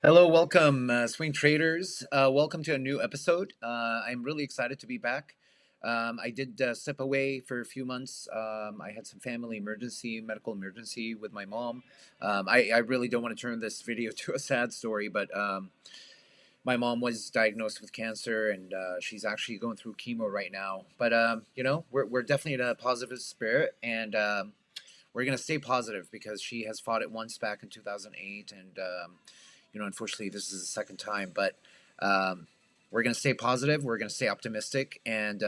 Hello, welcome, swing traders. Welcome to a new episode. I'm really excited to be back. I did step away for a few months. I had some family emergency, medical emergency with my mom. I really don't want to turn this video to a sad story, but my mom was diagnosed with cancer, and she's actually going through chemo right now. But we're definitely in a positive spirit, and we're going to stay positive because she has fought it once back in 2008, and unfortunately this is the second time. But um, we're going to stay positive, we're going to stay optimistic, and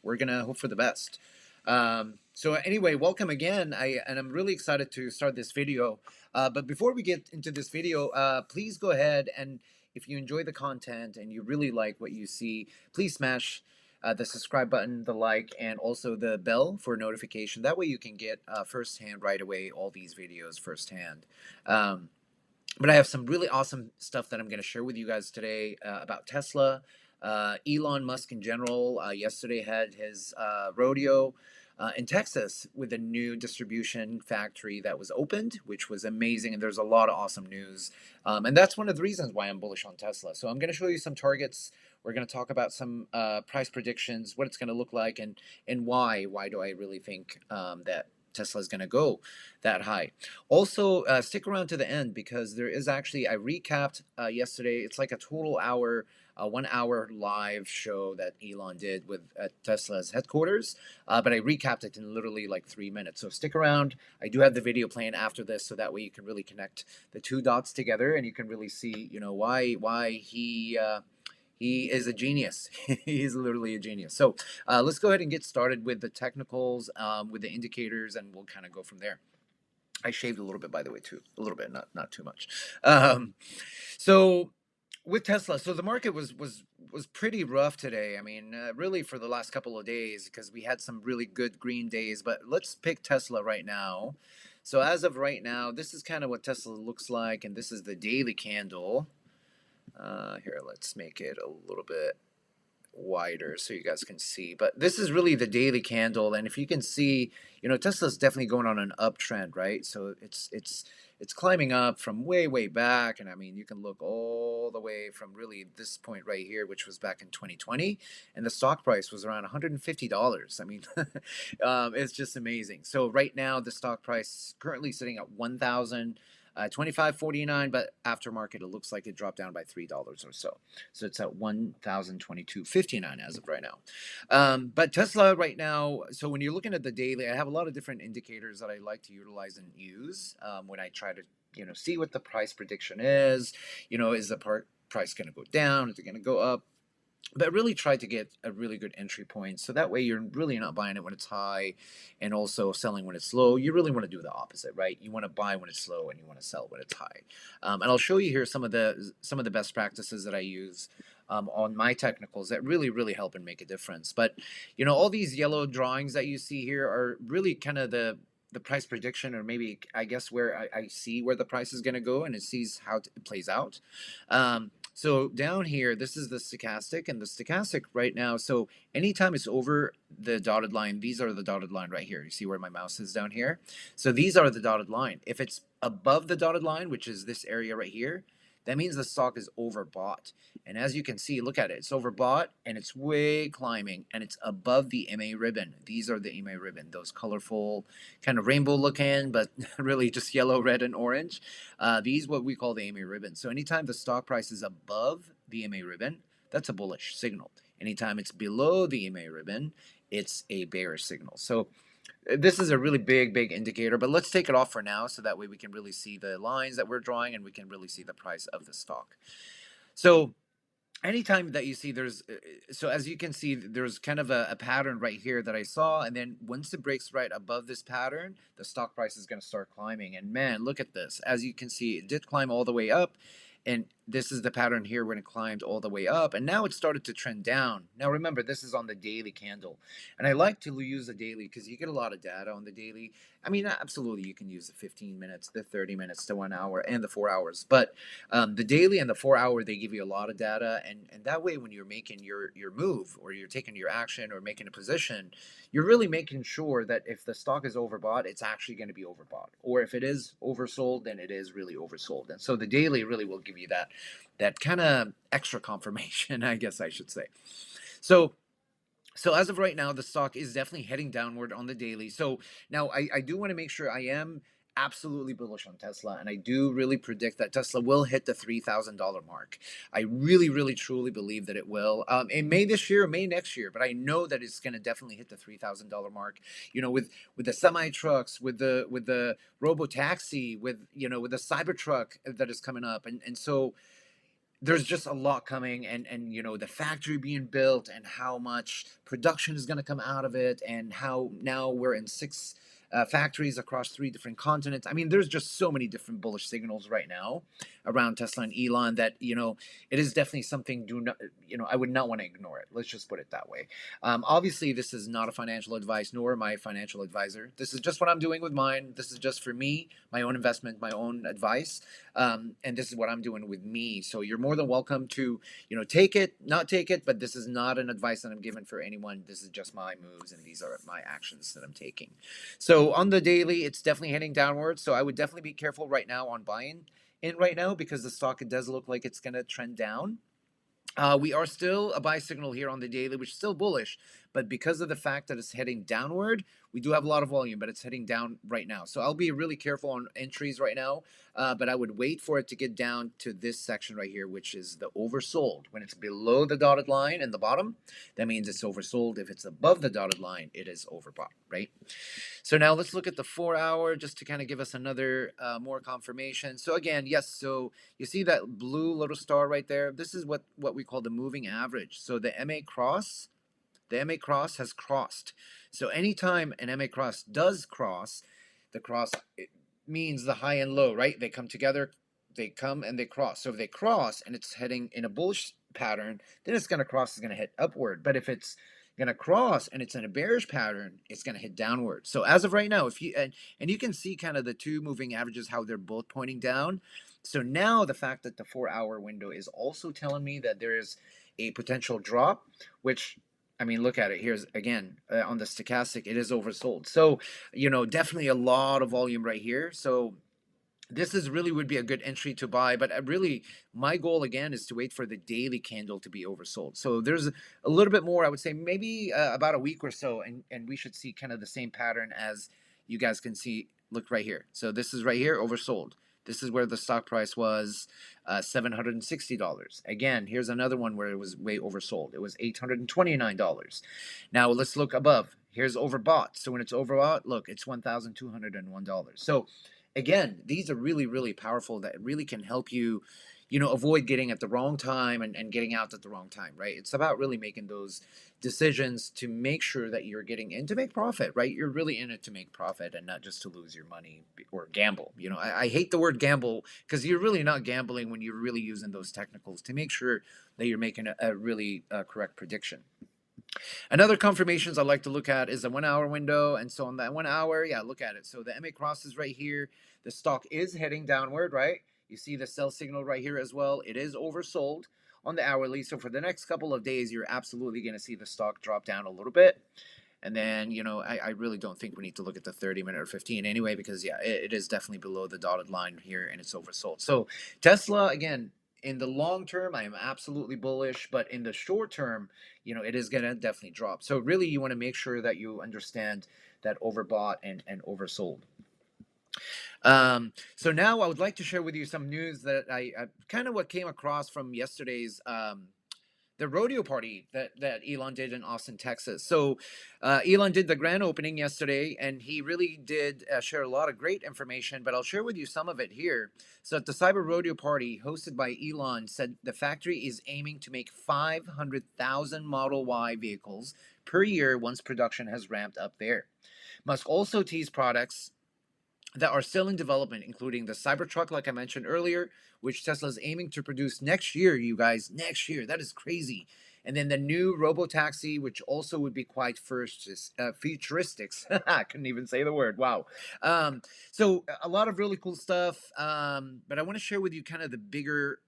we're going to hope for the best. So anyway, welcome again. I'm really excited to start this video. But before we get into this video, please go ahead and, if you enjoy the content and you really like what you see, please smash the subscribe button, the like, and also the bell for notification. That way you can get firsthand right away all these videos firsthand. But I have some really awesome stuff that I'm going to share with you guys today about Tesla. Elon Musk in general yesterday had his rodeo in Texas with a new distribution factory that was opened, which was amazing. And there's a lot of awesome news. And that's one of the reasons why I'm bullish on Tesla. So I'm going to show you some targets. We're going to talk about some price predictions, what it's going to look like, and why. Why do I really think that Tesla is going to go that high? Also, stick around to the end because there is actually, I recapped yesterday. It's like a total hour, 1 hour live show that Elon did with at Tesla's headquarters. But I recapped it in literally like 3 minutes. So stick around. I do have the video playing after this, so that way you can really connect the two dots together and you can really see, why he is a genius. He's literally a genius. So let's go ahead and get started with the technicals, with the indicators, and we'll kind of go from there. I shaved a little bit, by the way, too. A little bit, not too much. So with Tesla, so the market was pretty rough today. I mean, really for the last couple of days because we had some really good green days. But let's pick Tesla right now. So as of right now, this is kind of what Tesla looks like, and this is the daily candle. Here, let's make it a little bit wider so you guys can see. But this is really the daily candle, and if you can see, Tesla's definitely going on an uptrend, right? So it's climbing up from way back, and I mean you can look all the way from really this point right here, which was back in 2020, and the stock price was around $150. I mean, it's just amazing. So right now the stock price currently sitting at 1,025.49, but aftermarket it looks like it dropped down by $3 or so. So it's at 1,022.59 as of right now. But Tesla right now, so when you're looking at the daily, I have a lot of different indicators that I like to utilize and use when I try to see what the price prediction is. Is the price going to go down? Is it going to go up? But really try to get a really good entry point, so that way you're really not buying it when it's high and also selling when it's low. You really want to do the opposite, right? You want to buy when it's low and you want to sell when it's high. And I'll show you here some of the best practices that I use on my technicals that really help and make a difference. But all these yellow drawings that you see here are really kind of the price prediction, or maybe I guess where I see where the price is going to go, and it sees how it plays out. So down here, this is the stochastic, and the stochastic right now, so anytime it's over the dotted line, these are the dotted line right here. You see where my mouse is down here? So these are the dotted line. If it's above the dotted line, which is this area right here, that means the stock is overbought. And as you can see, look at it. It's overbought and it's way climbing and it's above the MA ribbon. These are the MA ribbon, those colorful kind of rainbow looking, but really just yellow, red, and orange. These what we call the MA ribbon. So anytime the stock price is above the MA ribbon, that's a bullish signal. Anytime it's below the MA ribbon, it's a bearish signal. So this is a really big indicator, but let's take it off for now so that way we can really see the lines that we're drawing and we can really see the price of the stock. So anytime that you see so as you can see, there's kind of a pattern right here that I saw, and then once it breaks right above this pattern, the stock price is going to start climbing. And man, look at this. As you can see, it did climb all the way up, and this is the pattern here when it climbed all the way up, and now it started to trend down. Now remember, this is on the daily candle, and I like to use the daily because you get a lot of data on the daily. I mean, absolutely, you can use the 15 minutes, the 30 minutes, the 1 hour, and the 4 hours. But the daily and the 4 hour, they give you a lot of data, and that way, when you're making your move or you're taking your action or making a position, you're really making sure that if the stock is overbought, it's actually going to be overbought, or if it is oversold, then it is really oversold. And so the daily really will give you that kind of extra confirmation, I guess I should say. So as of right now, the stock is definitely heading downward on the daily. So now I do want to make sure I am absolutely bullish on Tesla, and I do really predict that Tesla will hit the $3,000 mark. I really, really, truly believe that it will. It may this year, or may next year, but I know that it's going to definitely hit the $3,000 mark. You know, with the semi trucks, with the robo taxi, with the Cybertruck that is coming up, and so there's just a lot coming, and the factory being built and how much production is going to come out of it, and how now we're in six factories across three different continents. I mean, there's just so many different bullish signals right now around Tesla and Elon that it is definitely something. Do not, I would not want to ignore it. Let's just put it that way. Obviously, this is not a financial advice, nor my financial advisor. This is just what I'm doing with mine. This is just for me, my own investment, my own advice, and this is what I'm doing with me. So you're more than welcome to take it, not take it, but this is not an advice that I'm giving for anyone. This is just my moves, and these are my actions that I'm taking. So on the daily, it's definitely heading downwards. So I would definitely be careful right now on buying in right now, because the stock, it does look like it's going to trend down. We are still a buy signal here on the daily, which is still bullish, but because of the fact that it's heading downward, we do have a lot of volume, but it's heading down right now. So I'll be really careful on entries right now, but I would wait for it to get down to this section right here, which is the oversold. When it's below the dotted line in the bottom, that means it's oversold. If it's above the dotted line, it is overbought, right? So now let's look at the 4 hour just to kind of give us another more confirmation. So again, yes, so you see that blue little star right there? This is what we call the moving average. So the MA cross has crossed. So anytime an MA cross does cross, the cross, it means the high and low, right? They come together, they come and they cross. So if they cross and it's heading in a bullish pattern, then it's going to hit upward. But if it's going to cross and it's in a bearish pattern, it's going to hit downward. So as of right now, if you and you can see kind of the two moving averages, how they're both pointing down. So now the fact that the 4 hour window is also telling me that there is a potential drop, which, I mean, look at it. Here's again on the stochastic, it is oversold. So, definitely a lot of volume right here. So this is really would be a good entry to buy, but really my goal again is to wait for the daily candle to be oversold. So there's a little bit more, I would say maybe about a week or so, and we should see kind of the same pattern as you guys can see. Look right here. So this is right here, oversold. This is where the stock price was $760. Again, here's another one where it was way oversold. It was $829. Now let's look above. Here's overbought. So when it's overbought, look, it's $1,201. So again, these are really, really powerful, that really can help you, avoid getting at the wrong time and getting out at the wrong time, right? It's about really making those decisions to make sure that you're getting in to make profit, right? You're really in it to make profit and not just to lose your money or gamble. I hate the word gamble, because you're really not gambling when you're really using those technicals to make sure that you're making a really correct prediction. Another confirmations I like to look at is the 1 hour window. And so on that 1 hour, yeah, look at it. So the MA cross is right here. The stock is heading downward, right? You see the sell signal right here as well. It is oversold on the hourly. So for the next couple of days, you're absolutely going to see the stock drop down a little bit. And then, I really don't think we need to look at the 30-minute or 15 anyway, because, yeah, it is definitely below the dotted line here, and it's oversold. So Tesla, again, in the long term, I am absolutely bullish, but in the short term, it is going to definitely drop. So really, you want to make sure that you understand that overbought and oversold. So now I would like to share with you some news that I kind of what came across from yesterday's the rodeo party that Elon did in Austin, Texas. So Elon did the grand opening yesterday, and he really did share a lot of great information, but I'll share with you some of it here. So at the Cyber Rodeo party hosted by Elon, said the factory is aiming to make 500,000 Model Y vehicles per year once production has ramped up there. Musk also teased products that are still in development, including the Cybertruck, like I mentioned earlier, which Tesla is aiming to produce next year, you guys. Next year. That is crazy. And then the new robo-taxi, which also would be quite futuristic. I couldn't even say the word. Wow. So a lot of really cool stuff. But I want to share with you kind of the bigger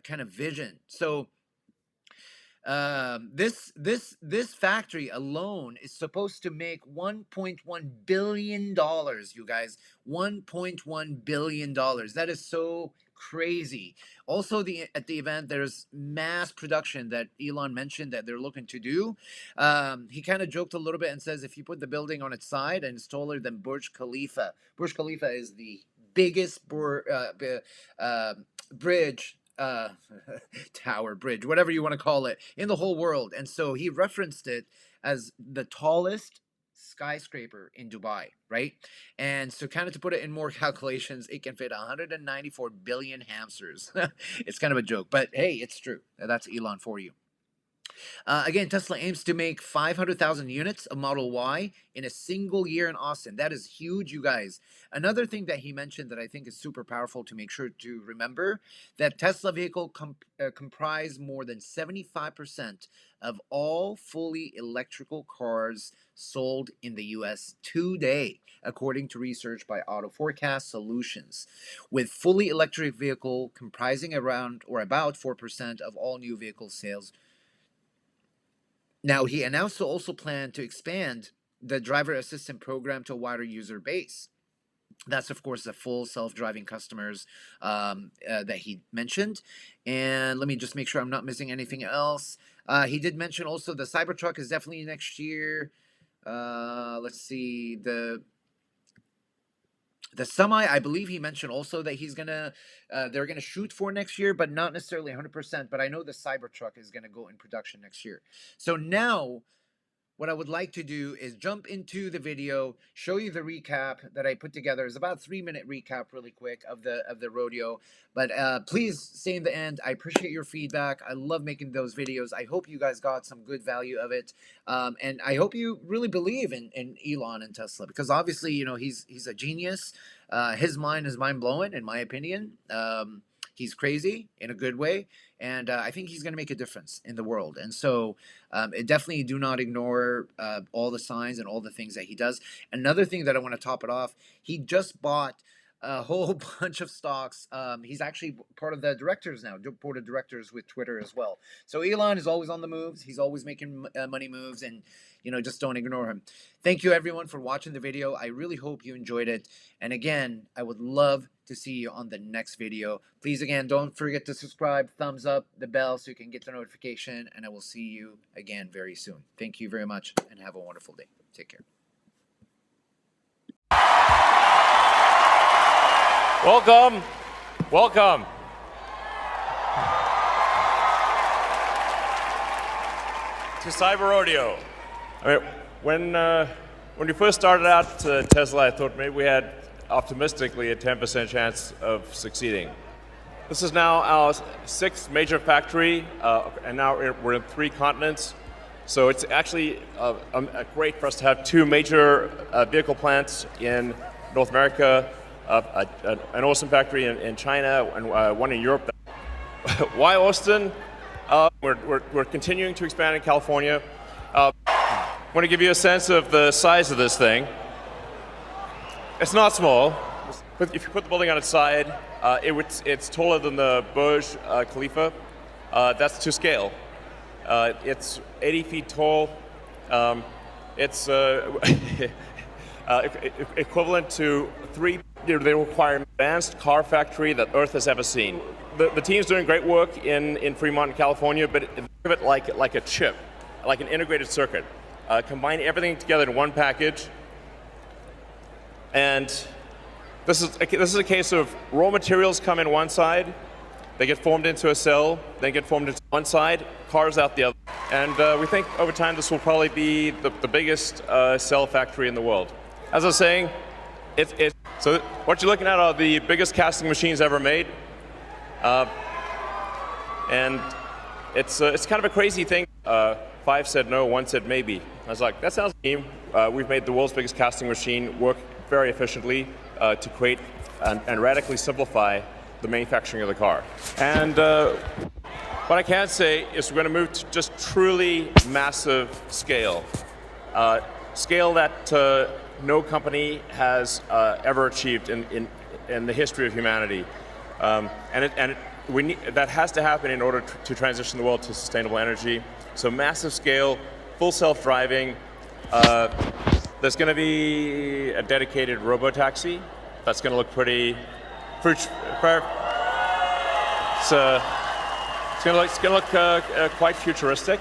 kind of vision. So this factory alone is supposed to make 1.1 billion dollars, you guys. 1.1 billion dollars. That is so crazy. Also, at the event, there's mass production that Elon mentioned that they're looking to do. He kind of joked a little bit and says if you put the building on its side and it's taller than Burj Khalifa. Burj Khalifa is the biggest bridge, tower, bridge, whatever you want to call it, in the whole world. And so he referenced it as the tallest skyscraper in Dubai, right? And so, kind of to put it in more calculations, it can fit 194 billion hamsters. It's kind of a joke, but hey, it's true. That's Elon for you. Again, Tesla aims to make 500,000 units of Model Y in a single year in Austin. That is huge, you guys. Another thing that he mentioned that I think is super powerful to make sure to remember, that Tesla vehicle comprise more than 75% of all fully electrical cars sold in the U.S. today, according to research by Auto Forecast Solutions, with fully electric vehicle comprising around or about 4% of all new vehicle sales. Now, he announced to also plan to expand the driver assistant program to a wider user base. That's, of course, the full self-driving customers that he mentioned. And let me just make sure I'm not missing anything else. He did mention also the Cybertruck is definitely next year. Let's see. The semi, I believe he mentioned also that they're gonna shoot for next year, but not necessarily 100%. But I know the Cybertruck is gonna go in production next year. So now, what I would like to do is jump into the video, show you the recap that I put together. It's about a 3-minute recap, really quick, of the rodeo. But please stay in the end. I appreciate your feedback. I love making those videos. I hope you guys got some good value of it, and I hope you really believe in Elon and Tesla, because obviously, he's a genius. His mind is mind blowing, in my opinion. He's crazy in a good way, and I think he's going to make a difference in the world. And so, definitely do not ignore all the signs and all the things that he does. Another thing that I want to top it off, he just bought a whole bunch of stocks. He's actually part of the directors now, board of directors with Twitter as well. So Elon is always on the moves. He's always making money moves, and just don't ignore him. Thank you everyone for watching the video. I really hope you enjoyed it. And again, I would love to see you on the next video. Please, again, don't forget to subscribe, thumbs up, the bell so you can get the notification, and I will see you again very soon. Thank you very much, and have a wonderful day. Take care. Welcome. Welcome. To Cyber Rodeo. I mean, when we first started out Tesla, I thought maybe we had optimistically a 10% chance of succeeding. This is now our 6th major factory, and now we're in 3 continents. So it's actually great for us to have 2 major vehicle plants in North America, an awesome factory in China, and one in Europe. Why Austin? We're continuing to expand in California. I want to give you a sense of the size of this thing. It's not small. But if you put the building on its side, it's taller than the Burj Khalifa. That's to scale. It's 80 feet tall. It's equivalent to 3. They require an advanced car factory that Earth has ever seen. The team's doing great work in Fremont, California, but think of it like a chip, like an integrated circuit. Combine everything together in one package. And this is a case of raw materials come in one side, they get formed into a cell, they get formed into one side, cars out the other. And we think over time this will probably be the biggest cell factory in the world. As I was saying, so what you're looking at are the biggest casting machines ever made. And it's kind of a crazy thing. 5 said no, 1 said maybe. I was like, that sounds lame. We've made the world's biggest casting machine work very efficiently to create and radically simplify the manufacturing of the car. And what I can say is we're going to move to just truly massive scale. Scale that no company has ever achieved in the history of humanity. That has to happen in order to transition the world to sustainable energy. So massive scale, full self-driving. There's going to be a dedicated robo-taxi. That's going to look pretty. It's going to look quite futuristic.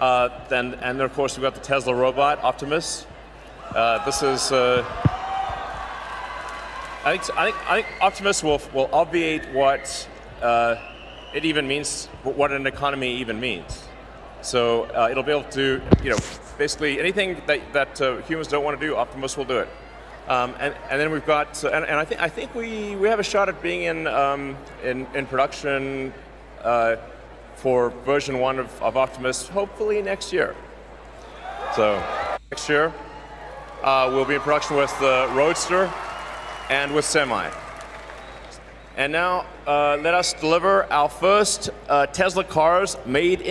And then of course we've got the Tesla robot, Optimus. This is. I think Optimus will obviate what it even means, what an economy even means. So it'll be able to, basically anything that humans don't want to do, Optimus will do it. And then we've got, and I think we have a shot at being in production for version 1 of Optimus, hopefully next year. So next year we'll be in production with the Roadster and with Semi. And now let us deliver our first Tesla cars made